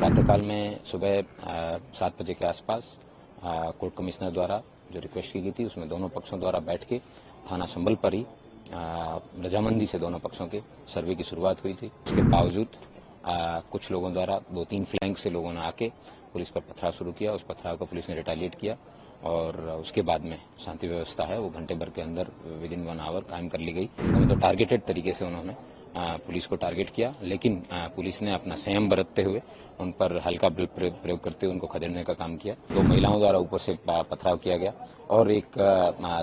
प्रातःकाल में सुबह 7 बजे के आसपास कोर्ट कमिश्नर द्वारा जो रिक्वेस्ट की गई थी उसमें दोनों पक्षों द्वारा बैठ के थाना संबल पर ही रजामंदी से दोनों पक्षों के सर्वे की शुरुआत हुई थी। उसके बावजूद कुछ लोगों द्वारा 2-3 फ्लैंक से लोगों ने आके पुलिस पर पथराव शुरू किया। उस पथराव को पुलिस ने रिटेलिएट किया और उसके बाद में शांति व्यवस्था है वो घंटे भर के अंदर विदिन 1 आवर कायम कर ली गई। इसका मतलब टारगेटेड तरीके से उन्होंने पुलिस को टारगेट किया, लेकिन पुलिस ने अपना संयम बरतते हुए उन पर हल्का बल प्रयोग करते हुए उनको खदेड़ने का काम किया। 2 महिलाओं द्वारा ऊपर से पथराव किया गया और एक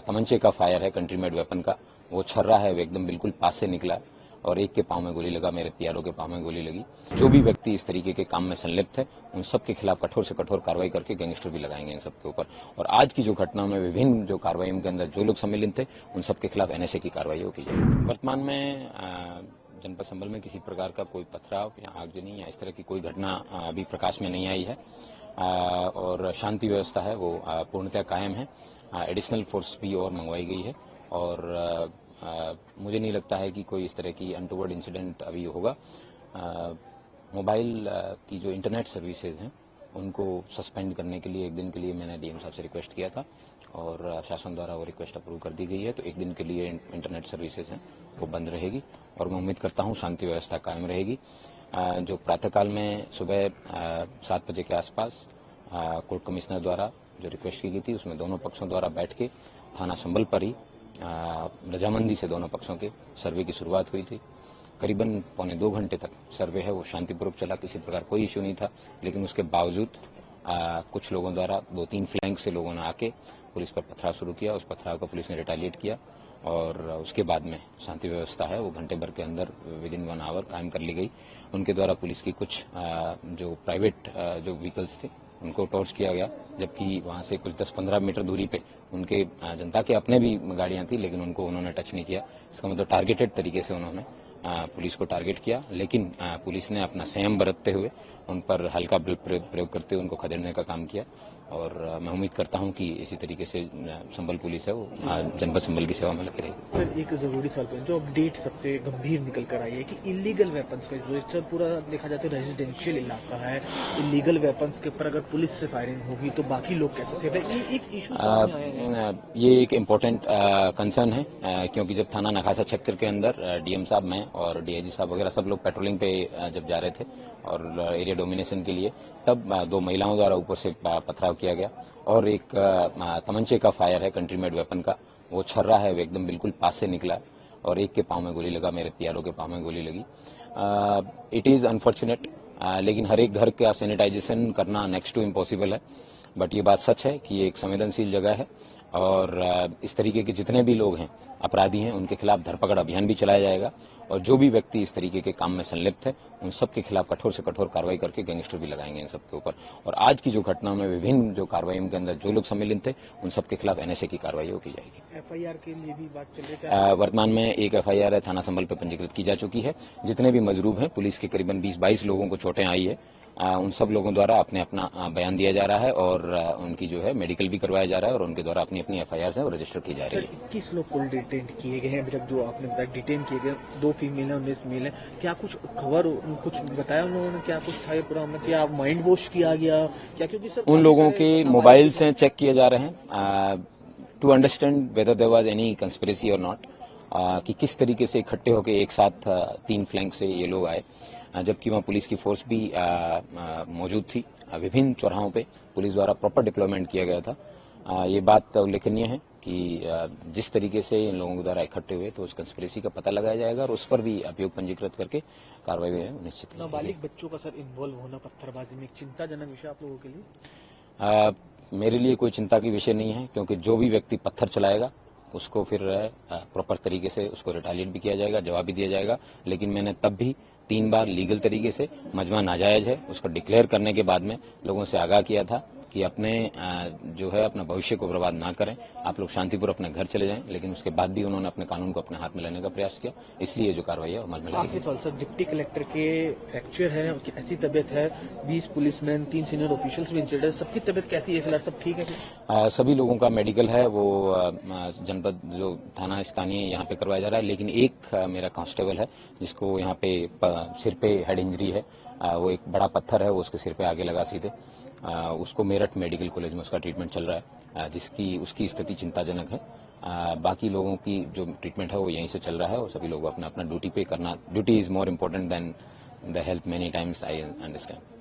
तमंचे का फायर है, कंट्री मेड वेपन का, वो छर्रा है, वो एकदम बिल्कुल पास से निकला और एक के पांव में गोली लगा, मेरे पीआरओ के पांव में गोली लगी। जो भी व्यक्ति इस तरीके के काम में संलिप्त है उन सब के खिलाफ कठोर से कठोर कार्रवाई करके गैंगस्टर भी लगाएंगे इन सब के ऊपर। और आज की जो घटना में विभिन्न जो कार्रवाइयों के अंदर जो लोग सम्मिलित थे उन सब के खिलाफ एनएसए की कार्रवाई की जाए। वर्तमान में जनपद संबल में किसी प्रकार का कोई पथराव या आगजनी या इस तरह की कोई घटना अभी प्रकाश में नहीं आई है और शांति व्यवस्था है वो पूर्णतः कायम है। एडिशनल फोर्स भी और मंगवाई गई है और मुझे नहीं लगता है कि कोई इस तरह की अनटूवर्ड इंसिडेंट अभी होगा। मोबाइल की जो इंटरनेट सर्विसेज हैं उनको सस्पेंड करने के लिए 1 दिन के लिए मैंने डीएम साहब से रिक्वेस्ट किया था और शासन द्वारा वो रिक्वेस्ट अप्रूव कर दी गई है। तो 1 दिन के लिए इंटरनेट सर्विसेज हैं वो बंद रहेगी और मैं उम्मीद करता हूँ शांति व्यवस्था कायम रहेगी। जो प्रातःकाल में सुबह 7 बजे के आसपास कोर्ट कमिश्नर द्वारा जो रिक्वेस्ट की गई थी उसमें दोनों पक्षों द्वारा बैठ के थाना संबल पर ही रजामंदी से दोनों पक्षों के सर्वे की शुरुआत हुई थी। करीबन 1.25 घंटे तक सर्वे है वो शांतिपूर्वक चला, किसी प्रकार कोई इश्यू नहीं था, लेकिन उसके बावजूद कुछ लोगों द्वारा 2-3 फ्लैंक से लोगों ने आके पुलिस पर पथराव शुरू किया। उस पथराव को पुलिस ने रिटेलिएट किया और उसके बाद में शांति व्यवस्था है वो घंटे भर के अंदर विदिन 1 आवर कायम कर ली गई। उनके द्वारा पुलिस की कुछ जो प्राइवेट जो व्हीकल्स थे उनको टॉर्च किया गया, जबकि वहां से कुछ 10-15 मीटर दूरी पे उनके जनता के अपने भी गाड़ियां थी, लेकिन उनको उन्होंने टच नहीं किया। इसका मतलब टारगेटेड तरीके से उन्होंने पुलिस को टारगेट किया, लेकिन पुलिस ने अपना संयम बरतते हुए उन पर हल्का बल प्रयोग करते हुए उनको खदेड़ने का काम किया और मैं उम्मीद करता हूं कि इसी तरीके से संबल पुलिस है वो जनपद संबल की सेवा में लगी रहेगी। सर एक जरूरी सवाल, जो अपडेट सबसे गंभीर निकल कर आई है कि इलीगल वेपन्स का जो सर पूरा देखा जाए तो रेजिडेंशियल इलाका है, इलीगल वेपन्स के ऊपर अगर पुलिस से फायरिंग होगी तो बाकी लोग कैसे सेफ है, ये एक इशू सामने आया है। ये एक इम्पोर्टेंट कंसर्न है क्योंकि जब थाना नखासा सेक्टर के अंदर डीएम साहब, मैं और डीआईजी साहब वगैरह सब लोग पेट्रोलिंग पे जब जा रहे थे और एरिया डोमिनेशन के लिए, तब 2 महिलाओं द्वारा ऊपर से पथराव किया गया और एक तमंचे का फायर है, कंट्री मेड वेपन का, वो छर्रा है, वो एकदम बिल्कुल पास से निकला और एक के पांव में गोली लगा, मेरे पीआरओ के पांव में गोली लगी। इट इज अनफॉर्चुनेट, लेकिन हर एक घर का सैनिटाइजेशन करना नेक्स्ट टू इम्पॉसिबल है, बट ये बात सच है कि ये एक संवेदनशील जगह है और इस तरीके के जितने भी लोग हैं अपराधी हैं उनके खिलाफ धरपकड़ अभियान भी चलाया जाएगा और जो भी व्यक्ति इस तरीके के काम में संलिप्त है उन सब के खिलाफ कठोर से कठोर कार्रवाई करके गैंगस्टर भी लगाएंगे इन सब के ऊपर। और आज की जो घटना में विभिन्न जो कार्रवाइयों के अंदर जो लोग सम्मिलित थे उन सब के खिलाफ एनएसए की कार्रवाई की जाएगी। एफआईआर के लिए भी बात चल रही है। वर्तमान में एक एफआईआर है थाना संबल पर पंजीकृत की जा चुकी है। जितने भी मजरूब हैं, पुलिस के करीबन 20-22 लोगों को चोटें आई है, उन सब लोगों द्वारा अपने अपना बयान दिया जा रहा है और उनकी जो है मेडिकल भी करवाया जा रहा है और उनके द्वारा अपनी अपनी एफआईआर है वो रजिस्टर की जा रही है। 21 लोग कुल डिटेन किए गए हैं अभी तक, जो आपने बताया डिटेन किए गए, 2 फीमेल है 19 मेल है। क्या कुछ खबर कुछ बताया उन्होंने, क्या कुछ था पूरा, क्या माइंड वॉश किया गया क्या? क्योंकि सर उन लोगों के मोबाइल से चेक किए जा रहे हैं to understand whether there was any conspiracy और नॉट, कि किस तरीके से इकट्ठे होकर एक साथ 3 फ्लैंक से ये लोग आए, जबकि वहाँ पुलिस की फोर्स भी मौजूद थी। विभिन्न चौराहों पे पुलिस द्वारा प्रॉपर डिप्लॉयमेंट किया गया था। ये बात उल्लेखनीय है कि जिस तरीके से इन लोगों द्वारा इकट्ठे हुए तो उस कंस्पिरेसी का पता लगाया जाएगा और उस पर भी अभियोग पंजीकृत करके कार्रवाई निश्चित की जाएगी। नाबालिग बच्चों का सर इन्वॉल्व होना पत्थरबाजी में एक चिंताजनक विषय आप लोगों के लिए? मेरे लिए कोई चिंता की विषय नहीं है, क्योंकि जो भी व्यक्ति पत्थर चलाएगा उसको फिर प्रॉपर तरीके से उसको रिटेलिएट भी किया जाएगा, जवाब भी दिया जाएगा। लेकिन मैंने तब भी 3 बार लीगल तरीके से मजमा नाजायज है उसको डिक्लेयर करने के बाद में लोगों से आगाह किया था कि अपने जो है अपना भविष्य को बर्बाद ना करें, आप लोग शांतिपूर्वक अपने घर चले जाएं। लेकिन उसके बाद भी उन्होंने अपने कानून को अपने हाथ में लेने का प्रयास किया, इसलिए जो कार्रवाई है अमल में आपके सवाल सर, डिप्टी कलेक्टर के फ्रैक्चर है, ऐसी तबीयत है, 20 पुलिसमैन 3 सीनियर ऑफिशियल्स भी इंजर्ड है, सबकी तबीयत कैसी है फिलहाल, सब ठीक है? सभी लोगों का मेडिकल है वो जनपद जो थाना स्थानीय यहाँ पे करवाया जा रहा है, लेकिन एक मेरा कांस्टेबल है जिसको यहाँ पे सिर पे हेड इंजरी है वो एक बड़ा पत्थर है, वो उसके सिर पे आगे लगा सीधे। उसको मेरठ मेडिकल कॉलेज में उसका ट्रीटमेंट चल रहा है, जिसकी उसकी स्थिति चिंताजनक है। बाकी लोगों की जो ट्रीटमेंट है वो यहीं से चल रहा है और सभी लोग अपना अपना ड्यूटी पे करना, duty is more important then the health many times I understand.